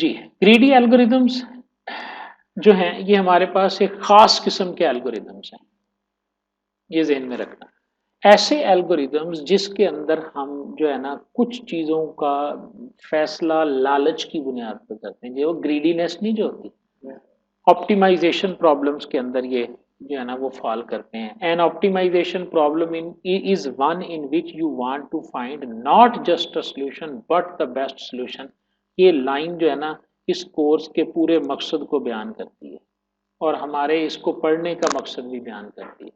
जी, greedy algorithms जो हैं ये हमारे पास एक खास किस्म के एल्गोरिदम्स हैं, ये ज़हन में रखना। ऐसे एल्गोरिदम्स जिसके अंदर हम जो है ना कुछ चीज़ों का फैसला लालच की बुनियाद पर करते हैं, जो ग्रीडीनेस नहीं जो होती, ऑप्टिमाइजेशन प्रॉब्लम्स के अंदर ये जो है ना वो फॉल करते हैं। An optimization problem in is one in which you want to find not just a solution but the best solution. ये लाइन जो है ना इस कोर्स के पूरे मकसद को बयान करती है और हमारे इसको पढ़ने का मकसद भी बयान करती है।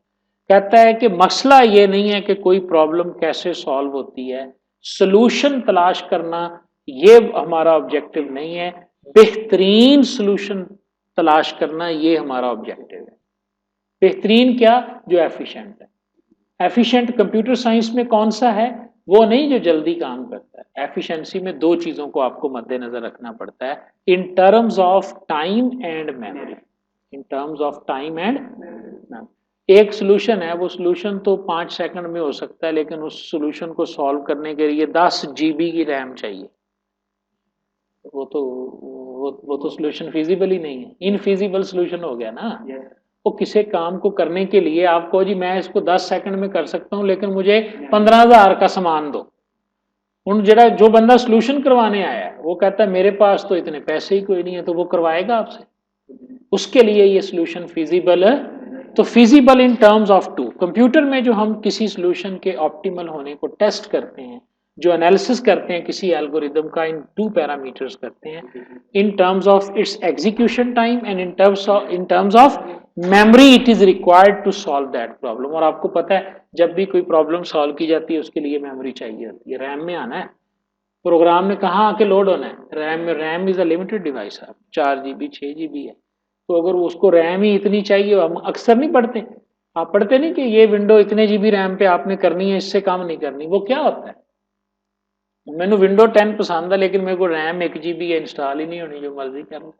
कहता है कि मसला ये नहीं है कि कोई प्रॉब्लम कैसे सॉल्व होती है, सॉल्यूशन तलाश करना ये हमारा ऑब्जेक्टिव नहीं है, बेहतरीन सॉल्यूशन तलाश करना ये हमारा ऑब्जेक्टिव है। बेहतरीन क्या? जो एफिशिएंट है। एफिशिएंट कंप्यूटर साइंस में कौन सा है? वो नहीं जो जल्दी काम करता है। एफिशिएंसी में दो चीजों को आपको मद्देनजर रखना पड़ता है, इन terms of time and memory. In terms of time and memory. एक सोल्यूशन है, वो सोल्यूशन तो 5 सेकंड में हो सकता है, लेकिन उस सोल्यूशन को सॉल्व करने के लिए 10 GB की रैम चाहिए। वो तो सोल्यूशन फिजिबल ही नहीं है, इनफिजिबल सोल्यूशन हो गया ना। वो किसी काम को करने के लिए आप कहो जी मैं इसको 10 सेकंड में कर सकता हूं, लेकिन मुझे 15,000 का सामान दो। उन जो बंदा सोल्यूशन करवाने आया है वो कहता है मेरे पास तो इतने पैसे ही कोई नहीं है, तो वो करवाएगा आपसे? उसके लिए ये सोल्यूशन फिजिबल है। तो feasible in terms of two. Computer में जो हम किसी सोल्यूशन के ऑप्टिमल होने को टेस्ट करते हैं, जो एनालिसिस करते हैं किसी एल्गोरिदम का, इन 2 पैरामीटर्स करते हैं, in terms of its execution time and in terms of memory it is required to solve that problem. और आपको पता है जब भी कोई प्रॉब्लम सॉल्व की जाती है उसके लिए मेमोरी चाहिए होती है। रैम में आना है, प्रोग्राम में कहाँ आके लोड होना है? रैम में। RAM is a limited device है, 4 GB 6 GB है। तो अगर उसको रैम ही इतनी चाहिए, हम अक्सर नहीं पढ़ते, आप पढ़ते नहीं कि ये विंडो इतने GB रैम पे आपने करनी है, इससे काम नहीं करनी। वो क्या होता है? मैंने विंडो 10 पसंद है लेकिन मेरे को रैम 1 GB इंस्टॉल ही नहीं होनी, जो मर्जी कर लो।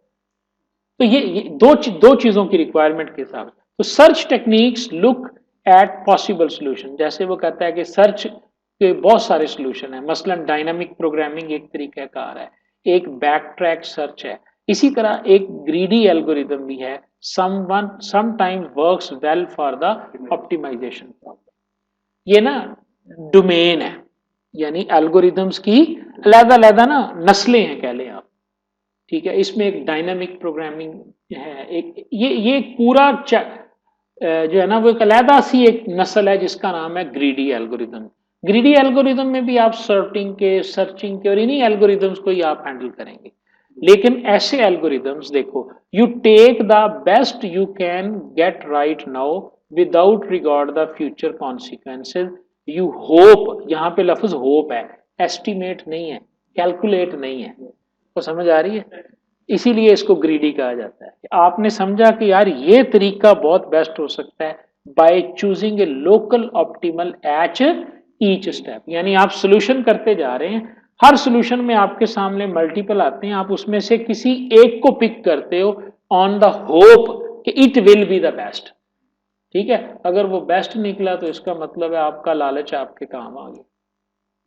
तो ये दो चीजों की रिक्वायरमेंट के हिसाब से। तो search techniques look at possible solution. जैसे वो कहता है कि सर्च के बहुत सारे सोल्यूशन है, मसलन डायनामिक प्रोग्रामिंग एक तरीकाकार है, एक बैक ट्रैक सर्च है, इसी तरह एक ग्रीडी एल्गोरिदम भी है, sometimes works well for the optimization problem. ये ना डोमेन है, यानी एल्गोरिदम्स की अलग-अलग ना नस्लें हैं कह लें आप। ठीक है, इसमें एक डायनामिक प्रोग्रामिंग है, एक ये एक पूरा जो है ना वो एक अलहदा सी एक नस्ल है जिसका नाम है ग्रीडी एल्गोरिदम। ग्रीडी एल्गोरिदम में भी आप सर्टिंग के, सर्चिंग के और इन्हीं एल्गोरिदम्स को ही आप हैंडल करेंगे। लेकिन ऐसे एल्गोरिदम्स देखो, you take the best you can get right now without regard the future consequences. You hope, यहाँ पे लफ्ज होप है, एस्टिमेट नहीं है, कैलकुलेट नहीं है। तो समझ आ रही है? इसीलिए इसको ग्रीडी कहा जाता है। आपने समझा कि यार ये तरीका बहुत बेस्ट हो सकता है by choosing a local optimal H each step. यानी आप सोल्यूशन करते जा रहे हैं, हर सोल्यूशन में आपके सामने मल्टीपल आते हैं, आप उसमें से किसी एक को पिक करते हो ऑन द होप कि it will be the best. ठीक है, अगर वो बेस्ट निकला तो इसका मतलब है आपका लालच आपके काम आ गया,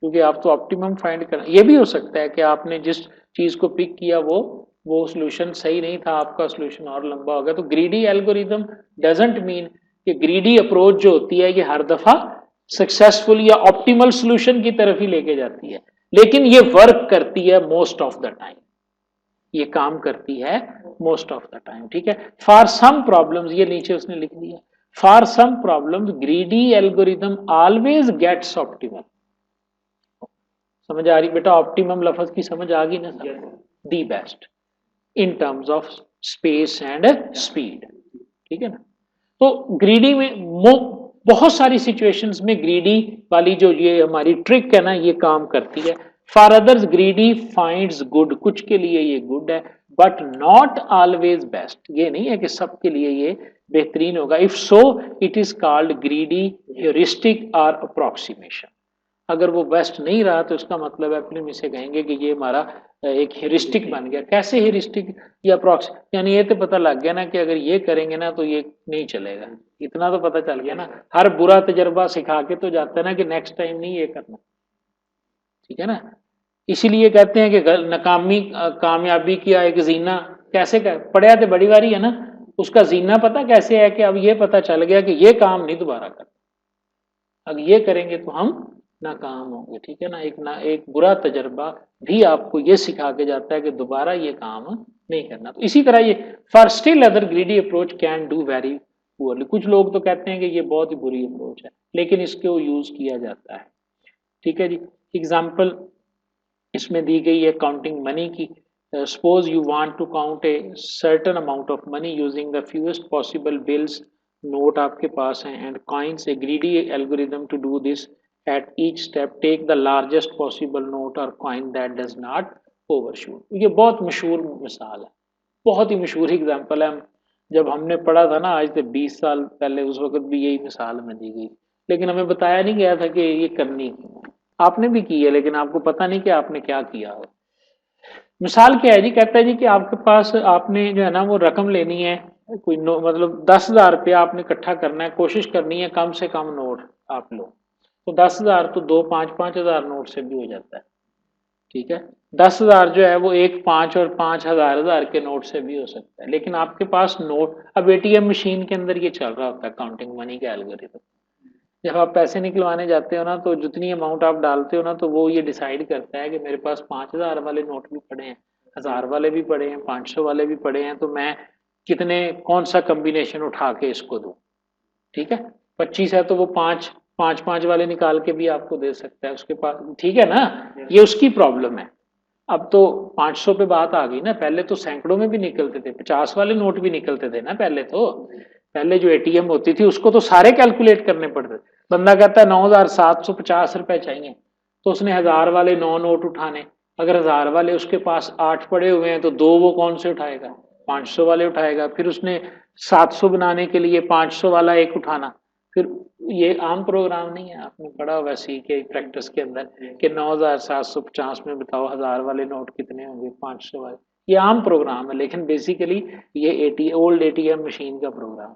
क्योंकि आप तो ऑप्टिमम फाइंड कर। ये भी हो सकता है कि आपने जिस चीज को पिक किया वो सॉल्यूशन सही नहीं था, आपका सॉल्यूशन और लंबा हो गया। तो ग्रीडी एल्गोरिदम डजंट मीन कि ग्रीडी अप्रोच जो होती है ये हर दफा सक्सेसफुल या ऑप्टिमल सॉल्यूशन की तरफ ही लेके जाती है, लेकिन ये वर्क करती है मोस्ट ऑफ द टाइम, ये काम करती है मोस्ट ऑफ द टाइम। ठीक है, फॉर सम प्रॉब्लम्स, ये नीचे उसने लिख दिया, for some problems greedy algorithm always gets optimal. समझ आ रही बेटा? ऑप्टिमम लफ्ज की समझ आ गई ना sir? The best in terms of space and speed. ठीक है ना? तो ग्रीडी में बहुत सारी सिचुएशंस में ग्रीडी वाली जो ये हमारी ट्रिक है ना ये काम करती है। For others greedy finds good, कुछ के लिए ये गुड है, बट नॉट ऑलवेज बेस्ट। ये नहीं है कि सबके लिए ये बेहतरीन होगा। If so it is called greedy heuristic और अप्रोक्सीमेशन। अगर वो बेस्ट नहीं रहा तो उसका मतलब है फिल्म इसे कहेंगे कि ये हमारा एक हेरिस्टिक बन गया। कैसे हेरिस्टिक या प्रॉक्स, यानी ये तो पता लग गया ना कि अगर ये करेंगे ना तो ये नहीं चलेगा। इतना तो पता चल गया ना, हर बुरा तजर्बा सिखा के तो जाता है ना कि नेक्स्ट टाइम नहीं ये करना। ठीक है ना? इसीलिए कहते हैं कि कामयाबी किया एक जीना कैसे कर पढ़िया तो बड़ी बारी है ना, उसका जीना पता कैसे है कि अब ये पता चल गया कि ये काम नहीं दोबारा कर, अब ये करेंगे तो हम नाकाम होंगे। ठीक है ना, एक बुरा तजर्बा भी आपको ये सिखा के जाता है कि दोबारा ये काम नहीं करना। तो इसी तरह ये for still other greedy approach can do very poorly. कुछ लोग तो कहते हैं कि ये बहुत ही बुरी अप्रोच है, लेकिन इसको यूज किया जाता है। ठीक है जी, एग्जाम्पल इसमें दी गई है काउंटिंग मनी की। Suppose you want to count a certain amount of money using the fewest possible bills, note आपके पास हैं and coins. A greedy algorithm to do this at each step take the largest possible note और coin that does not overshoot. ये बहुत मशहूर मिसाल है, बहुत ही मशहूर एग्जाम्पल है। जब हमने पढ़ा था ना आज से 20 साल पहले, उस वक्त भी यही मिसाल हमें दी गई, लेकिन हमें बताया नहीं गया था कि ये करनी क्यों। आपने भी की है लेकिन आपको पता नहीं कि आपने क्या किया हो। मिसाल क्या है जी, कहता है जी कि आपके पास आपने जो है ना वो रकम लेनी है, कोई मतलब 10,000 रुपया आपने इकट्ठा करना है, कोशिश करनी है कम से कम नोट आप लो। तो 10,000 तो 2 5 5 हजार नोट से भी हो जाता है। ठीक है, 10,000 जो है वो 1 5 और 5 हजार के नोट से भी हो सकता है। लेकिन आपके पास नोट, अब एटीएम मशीन के अंदर ये चल रहा होता है काउंटिंग मनी का एल्गोरिथम। जब आप पैसे निकलवाने जाते हो ना, तो जितनी अमाउंट आप डालते हो ना, तो वो ये डिसाइड करता है कि मेरे पास 5,000 वाले नोट भी पड़े हैं, 1,000 वाले भी पड़े हैं, 500 वाले भी पड़े हैं, तो मैं कितने कौन सा कम्बिनेशन उठा के इसको दूं। ठीक है, 25 है तो वो 5 5 5 वाले निकाल के भी आपको दे सकता है उसके पास। ठीक है ना, ये उसकी प्रॉब्लम है। अब तो 500 पे बात आ गई ना, पहले तो सैकड़ों में भी निकलते थे, 50 वाले नोट भी निकलते थे ना पहले तो। पहले जो एटीएम होती थी उसको तो सारे कैलकुलेट करने पड़ते थे। बंदा कहता है 9,750 रुपए चाहिए, तो उसने 1,000 वाले 9 नोट उठाने। अगर 1,000 वाले उसके पास 8 पड़े हुए हैं तो 2 वो कौन से उठाएगा, 500 वाले उठाएगा। फिर उसने 700 बनाने के लिए 500 वाला एक उठाना। फिर ये आम प्रोग्राम नहीं है, आपने पढ़ा होगा सी के प्रैक्टिस के अंदर कि 9,750 में बताओ 1,000 वाले नोट कितने होंगे, 500 वाले। ये आम प्रोग्राम है, लेकिन बेसिकली ये ओल्ड एटीएम मशीन का प्रोग्राम,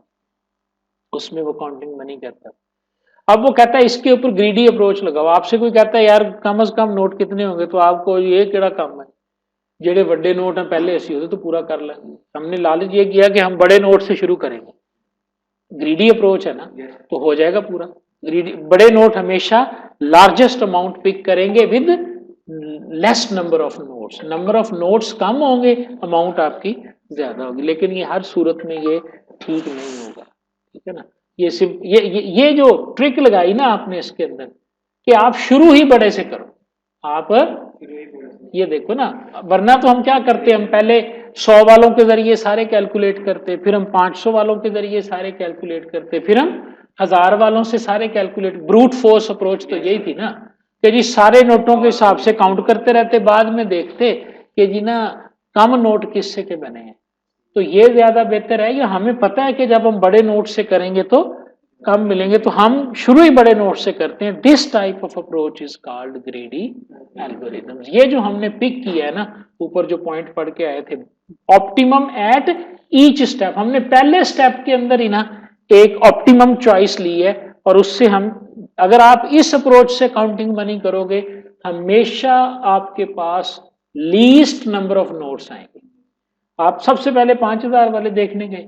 उसमें वो काउंटिंग मनी करता है। अब वो कहता है इसके ऊपर ग्रीडी अप्रोच लगाओ। आपसे कोई कहता है यार कम से कम नोट कितने होंगे, तो आपको ये केड़ा कम है, जेडे बड़े नोट हैं पहले ऐसे होते तो पूरा कर लेंगे। हमने लालच ये किया कि हम बड़े नोट से शुरू करेंगे, ग्रीडी अप्रोच है ना, तो हो जाएगा पूरा। ग्रीडी बड़े नोट हमेशा लार्जेस्ट अमाउंट पिक करेंगे with less number of notes. Number of notes कम होंगे, अमाउंट आपकी ज्यादा होगी, लेकिन ये हर सूरत में ये ठीक नहीं होगा। ठीक है ना, ये सिर्फ ये जो ट्रिक लगाई ना आपने इसके अंदर कि आप शुरू ही बड़े से करो। आप ये देखो ना, वरना तो हम क्या करते हैं, हम पहले 100 वालों के जरिए सारे कैलकुलेट करते, फिर हम 500 वालों के जरिए सारे कैलकुलेट करते, फिर हम 1,000 वालों से सारे कैलकुलेट। ब्रूट फोर्स अप्रोच तो यही थी ना कि जी सारे नोटों के हिसाब से काउंट करते रहते, बाद में देखते कि जी ना कम नोट किससे के बने हैं। तो ये ज्यादा बेहतर है, या हमें पता है कि जब हम बड़े नोट से करेंगे तो कम मिलेंगे, तो हम शुरू ही बड़े नोट से करते हैं। This type of approach is called greedy algorithms. ये जो हमने पिक किया है ना, ऊपर जो पॉइंट पढ़ के आए थे, ऑप्टिमम एट ईच स्टेप, हमने पहले स्टेप के अंदर ही ना एक ऑप्टिमम चॉइस ली है, और उससे हम, अगर आप इस अप्रोच से काउंटिंग मनी करोगे, हमेशा आपके पास लीस्ट नंबर ऑफ नोट्स आएंगे। आप सबसे पहले 5,000 वाले देखने गए,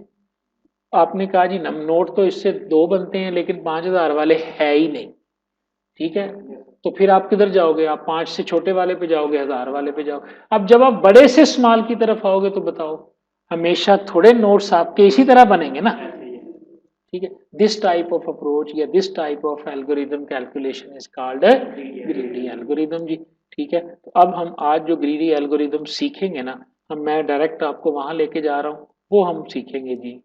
आपने कहा जी नोट तो इससे 2 बनते हैं, लेकिन 5,000 वाले है ही नहीं। ठीक है, तो फिर आप किधर जाओगे, आप 5 से छोटे वाले पे जाओगे, 1,000 वाले पे जाओगे। अब जब आप बड़े से स्मॉल की तरफ आओगे तो बताओ, हमेशा थोड़े नोट्स आपके इसी तरह बनेंगे ना। ठीक है, दिस टाइप ऑफ अप्रोच या this type of algorithm calculation is called greedy algorithm जी। ठीक है, तो अब हम आज जो ग्रीडी एल्गोरिदम सीखेंगे ना, हम मैं डायरेक्ट आपको वहां लेके जा रहा हूँ, वो हम सीखेंगे जी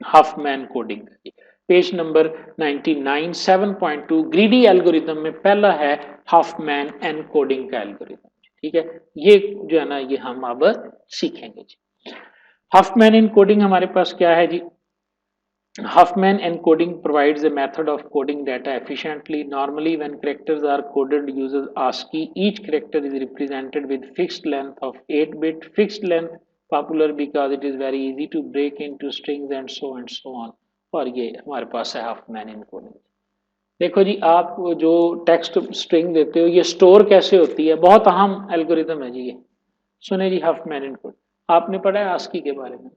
Huffman coding. Page number 99 7.2 greedy algorithm में पहला है हफमैन एनकोडिंग का एल्गोरिथम। ठीक है, ये जो है ना ये हम अब सीखेंगे जी। हफमैन एनकोडिंग हमारे पास क्या है जी, Huffman encoding provides a method of coding data efficiently. Normally, when characters are coded, uses ASCII. Each character is represented with fixed length of 8-bit. Fixed length popular because it is very easy to break into strings and so on. और ये हमारे पास है Huffman encoding. देखो जी, आप जो text string देते हो ये स्टोर कैसे होती है, बहुत अहम एल्गोरिदम है जी ये। सुने जी, हफमैन इनपुट आपने पढ़ा है आस्की के बारे में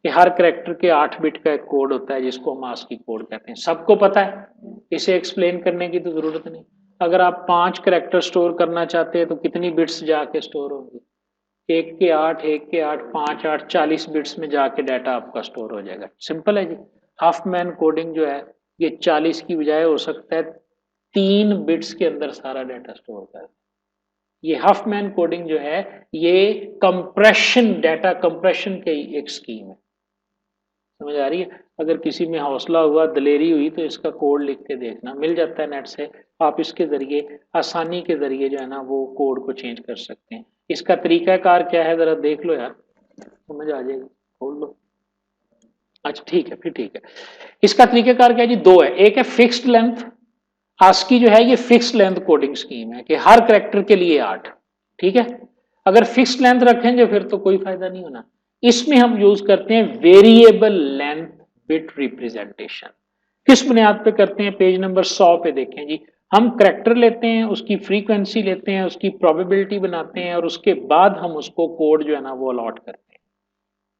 कि हर कैरेक्टर के 8 बिट का एक कोड होता है जिसको हम आस्की कोड कहते हैं, सबको पता है, इसे एक्सप्लेन करने की तो जरूरत नहीं। अगर आप 5 कैरेक्टर स्टोर करना चाहते हैं तो कितनी बिट्स जाके स्टोर होंगी, 1 के 8, 1 के 8, 5 8 40 बिट्स में जाके डाटा आपका स्टोर हो जाएगा। सिंपल है जी। हाफमैन कोडिंग जो है ये 40 की बजाय हो सकता है 3 बिट्स के अंदर सारा डाटा स्टोर कर। ये हाफमैन कोडिंग जो है ये कंप्रेशन, डाटा कंप्रेशन की एक स्कीम है। समझ आ रही है? अगर किसी में हौसला हुआ, दलेरी हुई तो इसका कोड लिख के देखना, मिल जाता है नेट से। आप इसके जरिए आसानी के जरिए जो है ना वो कोड को चेंज कर सकते हैं। इसका तरीकाकार क्या है जरा देख लो यार, समझ आ जाएगी, खोल लो। अच्छा ठीक है, फिर ठीक है। इसका तरीकाकार क्या है जी, दो है। एक है फिक्स्ड लेंथ, आस्की जो है ये फिक्स्ड लेंथ कोडिंग स्कीम है कि हर करेक्टर के लिए 8, ठीक है। अगर फिक्स्ड लेंथ रखेंगे फिर तो कोई फायदा नहीं होना। इसमें हम यूज करते हैं वेरिएबल लेंथ बिट रिप्रेजेंटेशन। किस बुनियाद पे करते हैं, पेज नंबर 100 पे देखें जी। हम करेक्टर लेते हैं, उसकी फ्रीक्वेंसी लेते हैं, उसकी प्रोबेबिलिटी बनाते हैं और उसके बाद हम उसको कोड जो है ना वो अलॉट करते हैं,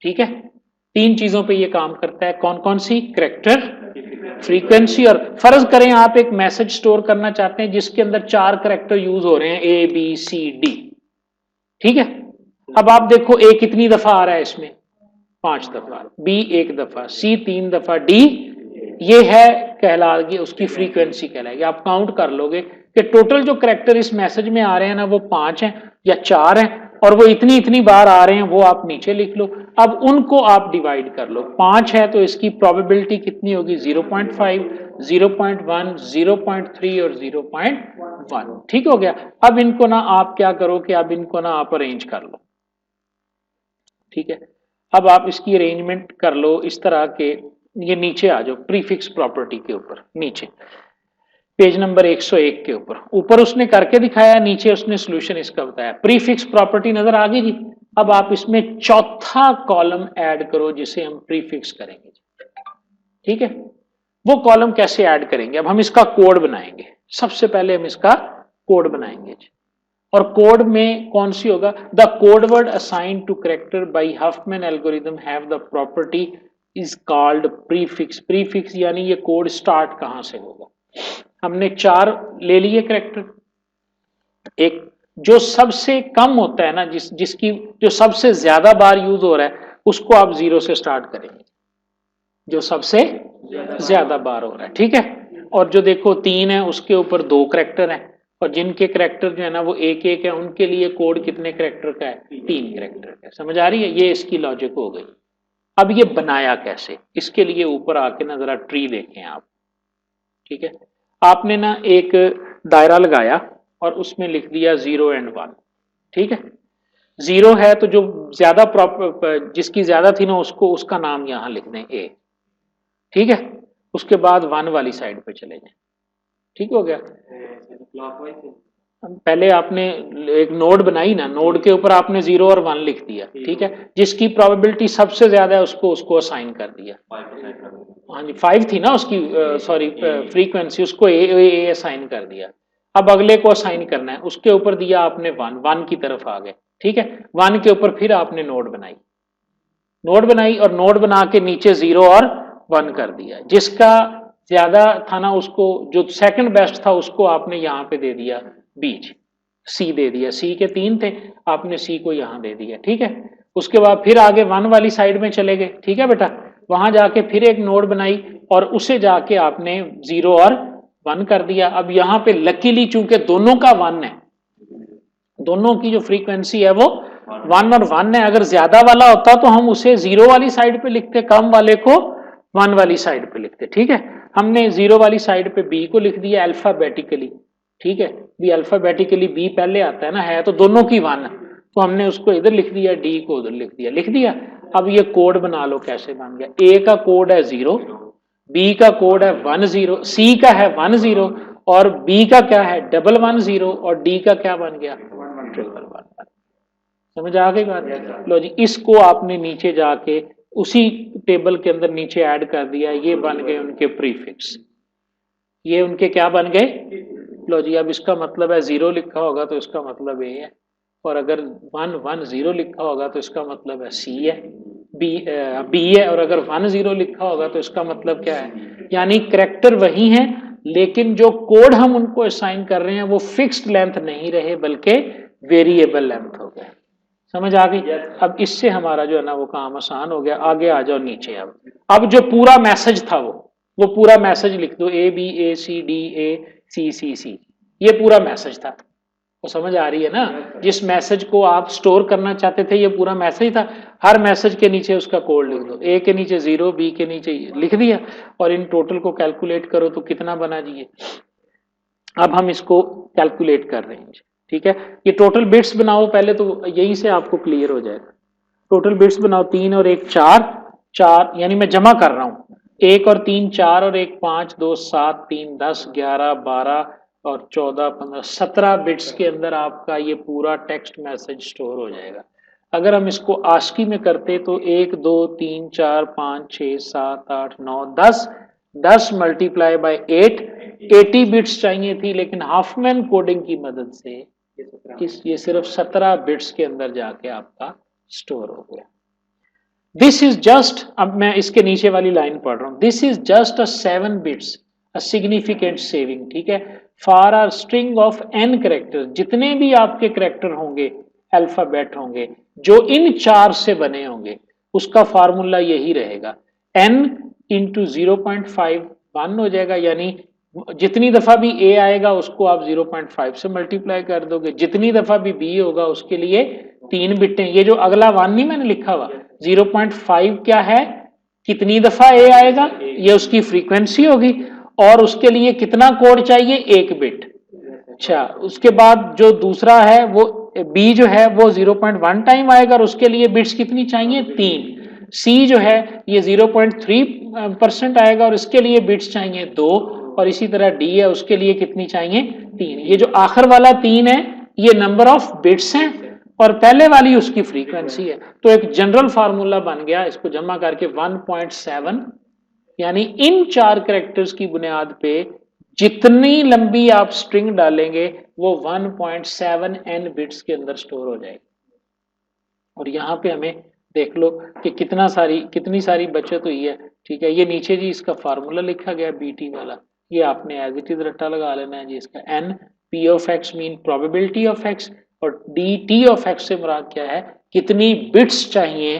ठीक है। 3 चीजों पे ये काम करता है। कौन कौन सी, करेक्टर, फ्रीक्वेंसी और फर्ज करें आप एक मैसेज स्टोर करना चाहते हैं जिसके अंदर 4 करेक्टर यूज हो रहे हैं, ए बी सी डी, ठीक है। अब आप देखो ए कितनी दफा आ रहा है इसमें, 5 दफा, बी 1 दफा, सी 3 दफा, डी ये है कहलाएगी उसकी फ्रीक्वेंसी कहलाएगी। आप काउंट कर लोगे कि टोटल जो करेक्टर इस मैसेज में आ रहे हैं ना वो 5 हैं या 4 हैं और वो इतनी इतनी बार आ रहे हैं, वो आप नीचे लिख लो। अब उनको आप डिवाइड कर लो, 5 है तो इसकी प्रोबेबिलिटी कितनी होगी, 0.5, 0.1, 0.3 और 0.1, ठीक हो गया। अब इनको ना आप क्या करो कि अब इनको ना आप अरेंज कर लो, ठीक है। अब आप इसकी अरेंजमेंट कर लो इस तरह के, ये नीचे आ जाओ प्रीफिक्स प्रॉपर्टी के ऊपर, नीचे पेज नंबर 101 के ऊपर, ऊपर उसने करके दिखाया, नीचे उसने सॉल्यूशन इसका बताया। प्रीफिक्स प्रॉपर्टी नजर आ गई जी। अब आप इसमें चौथा कॉलम ऐड करो जिसे हम प्रीफिक्स करेंगे, ठीक है। वो कॉलम कैसे ऐड करेंगे, अब हम इसका कोड बनाएंगे। सबसे पहले हम इसका कोड बनाएंगे जी। और कोड में कौन सी होगा, the code word assign to character by Huffman algorithm have the property is called prefix. Prefix यानी ये कोड स्टार्ट कहां से होगा। हमने 4 ले लिए करेक्टर, एक जो सबसे कम होता है ना, जिसकी जो सबसे ज्यादा बार यूज हो रहा है उसको आप 0 से स्टार्ट करेंगे, जो सबसे ज्यादा बार हो रहा है, ठीक है। और जो देखो 3 है उसके ऊपर 2 करेक्टर हैं और जिनके करेक्टर जो है ना वो 1 1 है उनके लिए कोड कितने करेक्टर का है, 3 करेक्टर का। समझ आ रही है, ये इसकी लॉजिक हो गई। अब ये बनाया कैसे, इसके लिए ऊपर आके ना जरा ट्री देखें आप, ठीक है। आपने ना एक दायरा लगाया और उसमें लिख दिया 0 and 1, ठीक है। 0 है तो जो ज्यादा जिसकी ज्यादा थी ना उसको उसका नाम यहां लिख दें ए, ठीक है। उसके बाद 1 वाली साइड पे चले जाए, ठीक हो गया। पहले आपने एक नोड बनाई ना, नोड के ऊपर आपने 0 और 1 लिख दिया, ठीक है। जिसकी प्रोबेबिलिटी सबसे ज्यादा है उसको उसको असाइन कर दिया। हाँ जी, 5 थी ना उसकी, सॉरी फ्रीक्वेंसी, उसको ए असाइन कर दिया। अब अगले को असाइन करना है, उसके ऊपर दिया आपने 1, 1 की तरफ आ गए, ठीक है। 1 के ऊपर फिर आपने नोड बनाई, नोड बनाई और नोड बना के नीचे 0 और 1 कर दिया। जिसका ज्यादा था ना उसको, जो सेकंड बेस्ट था उसको आपने यहां पे दे दिया बीच, सी दे दिया। सी के 3 थे, आपने सी को यहां दे दिया, ठीक है। उसके बाद फिर आगे 1 वाली साइड में चले गए, ठीक है बेटा। वहां जाके फिर एक नोड बनाई और उसे जाके आपने 0 और 1 कर दिया। अब यहां पे लकीली चूंकि दोनों का 1 है, दोनों की जो फ्रीक्वेंसी है वो 1 और 1 है। अगर ज्यादा वाला होता तो हम उसे 0 वाली साइड पे लिखते, कम वाले को 1 वाली साइड पे लिखते, ठीक है। हमने 0 वाली साइड पे बी को लिख दिया अल्फाबेटिकली, ठीक है। बी अल्फाबेटिकली बी पहले आता है ना, है तो दोनों की 1, तो हमने उसको इधर लिख दिया, डी को उधर लिख दिया, लिख दिया। अब ये कोड बना लो कैसे बन गया। ए का कोड है 0, बी का कोड है 1 0, सी का है 1 0 और बी का क्या है 1 1 0 और डी का क्या बन गया 1 1 1। समझ आ गई बात। लो जी, इसको आपने नीचे जाके उसी टेबल के अंदर नीचे ऐड कर दिया, ये बन गए उनके प्रीफिक्स। ये उनके क्या बन गए? लो जी, अब इसका मतलब है 0 लिखा होगा तो इसका मतलब ए है, और अगर 1 1 0 लिखा होगा तो इसका मतलब है सी है, बी है, और अगर 1 0 लिखा होगा तो इसका मतलब क्या है? यानी करेक्टर वही है, लेकिन जो कोड हम उनको असाइन कर रहे हैं वो फिक्स्ड लेंथ नहीं रहे बल्कि वेरिएबल लेंथ हो गए। समझ आ गई? अब इससे हमारा जो है ना वो काम आसान हो गया। आगे आ जाओ नीचे। अब जो पूरा मैसेज था वो पूरा मैसेज लिख दो, A B A C D A सी सी सी, ये पूरा मैसेज था। वो समझ आ रही है ना? जिस मैसेज को आप स्टोर करना चाहते थे ये पूरा मैसेज था। हर मैसेज के नीचे उसका कोड लिख दो, ए के नीचे 0, बी के नीचे लिख दिया, और इन टोटल को कैलकुलेट करो तो कितना बना जी ये। अब हम इसको कैलकुलेट कर रहे हैं, ठीक है। ये टोटल बिट्स बनाओ पहले, तो यहीं से आपको क्लियर हो जाएगा। टोटल बिट्स बनाओ, 3 और 1 4, 4 यानी मैं जमा कर रहा हूं, 1 और 3 4 और 1 5 2 7 3 10 11 12 और 14 15 17 बिट्स के अंदर आपका ये पूरा टेक्स्ट मैसेज स्टोर हो जाएगा। अगर हम इसको आस्की में करते तो 1 2 3 4 5 6 7 8 9 10, 10 मल्टीप्लाई बाय 8, 80 बिट्स चाहिए थी, लेकिन हाफमैन कोडिंग की मदद से ये सिर्फ 17 बिट्स के अंदर जाके आपका स्टोर हो गया। दिस इज जस्ट, अब मैं इसके नीचे वाली लाइन पढ़ रहा हूं, this is just a 7 bits a significant saving, ठीक है। For our string of n character, जितने भी आपके करेक्टर होंगे, अल्फाबेट होंगे जो इन 4 से बने होंगे, उसका फार्मूला यही रहेगा, n इंटू 0.51 हो जाएगा, यानी जितनी दफा भी a आएगा उसको आप 0.5 से मल्टीप्लाई कर दोगे, जितनी दफा भी b होगा उसके लिए 3 बिटें। ये जो अगला 1 नहीं मैंने लिखा हुआ, 0.5 क्या है? कितनी दफा ए आएगा, ये उसकी फ्रीक्वेंसी होगी, और उसके लिए कितना कोड चाहिए? 1 बिट। अच्छा, उसके बाद जो दूसरा है वो बी जो है वो 0.1 टाइम आएगा, और उसके लिए बिट्स कितनी चाहिए? 3। सी जो है ये 0.3% आएगा, और इसके लिए बिट्स चाहिए 2, और इसी तरह डी है, उसके लिए कितनी चाहिए? 3। ये जो आखिर वाला 3 है ये नंबर ऑफ बिट्स हैं, और पहले वाली उसकी फ्रीक्वेंसी है। तो एक जनरल फार्मूला बन गया, इसको जमा करके 1.7, यानी इन 4 कैरेक्टर्स की बुनियाद पे जितनी लंबी आप स्ट्रिंग डालेंगे वो 1.7 n बिट्स के अंदर स्टोर हो जाएगी। और यहाँ पे हमें देख लो कि कितनी सारी बचत हुई है, ठीक है। ये नीचे जी इसका फार्मूला लिखा गया बीटी वाला, ये आपने एज इट इज रट्टा लगा लेना है जी। इसका n p of x mean probability of x, और dt ऑफ x से मुराद क्या है? कितनी बिट्स चाहिए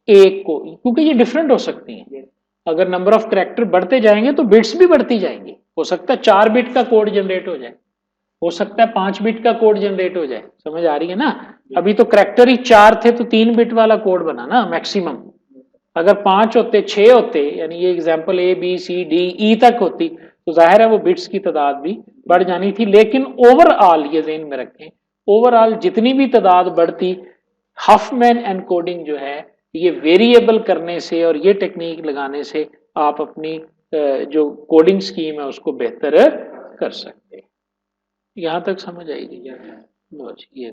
एक को, क्योंकि ये डिफरेंट हो सकती हैं। अगर नंबर ऑफ कैरेक्टर बढ़ते जाएंगे तो बिट्स भी बढ़ती जाएंगी। हो सकता है 4 बिट का कोड जनरेट हो जाए, हो सकता है 5 बिट का कोड जनरेट हो जाए। समझ आ रही है ना? अभी तो कैरेक्टर ही 4 थे तो 3 बिट वाला कोड बना ना मैक्सिमम। अगर 5 होते, 6 होते, यानी ये example A B C D E तक होती तो जाहिर है वो बिट्स की तादाद भी बढ़ जानी थी। लेकिन ओवरऑल ये ज़हन में रखें, ओवरऑल जितनी भी तादाद बढ़ती, हफमैन एनकोडिंग जो है ये वेरिएबल करने से और ये टेक्निक लगाने से आप अपनी जो कोडिंग स्कीम है उसको बेहतर कर सकते हैं। यहाँ तक समझ आएगी? ये